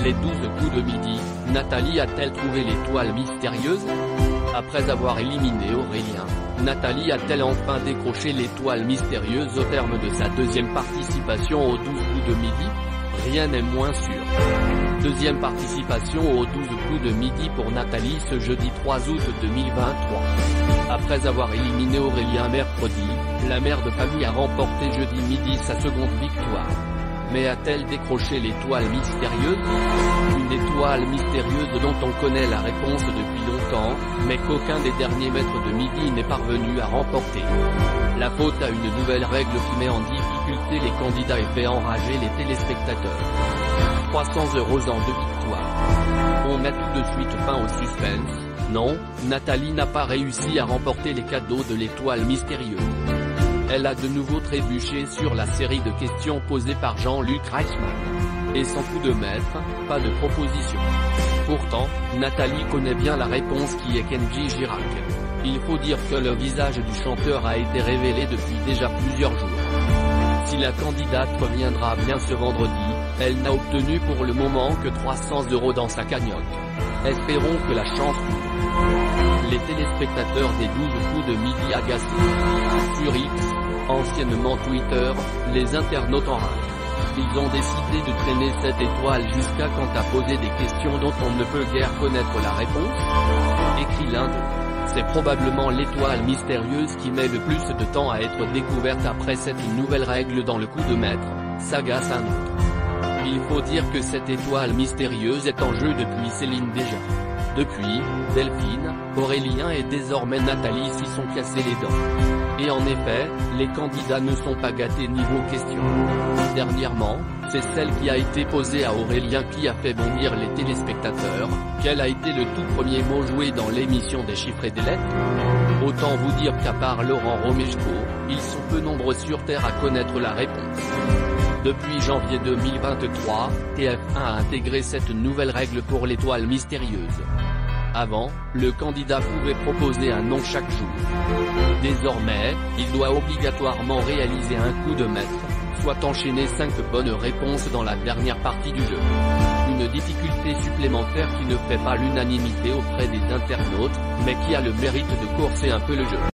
Les 12 coups de midi, Nathalie a-t-elle trouvé l'étoile mystérieuse? Après avoir éliminé Aurélien, Nathalie a-t-elle enfin décroché l'étoile mystérieuse au terme de sa deuxième participation aux 12 coups de midi? Rien n'est moins sûr. Deuxième participation aux 12 coups de midi pour Nathalie ce jeudi 3 août 2023. Après avoir éliminé Aurélien mercredi, la mère de famille a remporté jeudi midi sa seconde victoire. Mais a-t-elle décroché l'étoile mystérieuse? Une étoile mystérieuse dont on connaît la réponse depuis longtemps, mais qu'aucun des derniers maîtres de midi n'est parvenu à remporter. La faute à une nouvelle règle qui met en difficulté les candidats et fait enrager les téléspectateurs. 300 € en 2 victoires. On met tout de suite fin au suspense. Non, Nathalie n'a pas réussi à remporter les cadeaux de l'étoile mystérieuse. Elle a de nouveau trébuché sur la série de questions posées par Jean-Luc Reichmann. Et sans coup de maître, pas de proposition. Pourtant, Nathalie connaît bien la réponse qui est Kenji Girac. Il faut dire que le visage du chanteur a été révélé depuis déjà plusieurs jours. Si la candidate reviendra bien ce vendredi, elle n'a obtenu pour le moment que 300 € dans sa cagnotte. Espérons que la chance coule. Les téléspectateurs des 12 coups de midi agacés. Sur X, anciennement Twitter, les internautes en rage. Ils ont décidé de traîner cette étoile jusqu'à quand à poser des questions dont on ne peut guère connaître la réponse. Écrit l'un d'eux. C'est probablement l'étoile mystérieuse qui met le plus de temps à être découverte après cette nouvelle règle dans le coup de maître, s'agace un autre. Il faut dire que cette étoile mystérieuse est en jeu depuis Céline déjà. Depuis, Delphine, Aurélien et désormais Nathalie s'y sont cassés les dents. Et en effet, les candidats ne sont pas gâtés niveau question. Dernièrement, c'est celle qui a été posée à Aurélien qui a fait bondir les téléspectateurs. Quel a été le tout premier mot joué dans l'émission des chiffres et des lettres? Autant vous dire qu'à part Laurent Romeshko, ils sont peu nombreux sur Terre à connaître la réponse. Depuis janvier 2023, TF1 a intégré cette nouvelle règle pour l'étoile mystérieuse. Avant, le candidat pouvait proposer un nom chaque jour. Désormais, il doit obligatoirement réaliser un coup de maître, soit enchaîner 5 bonnes réponses dans la dernière partie du jeu. Une difficulté supplémentaire qui ne fait pas l'unanimité auprès des internautes, mais qui a le mérite de corser un peu le jeu.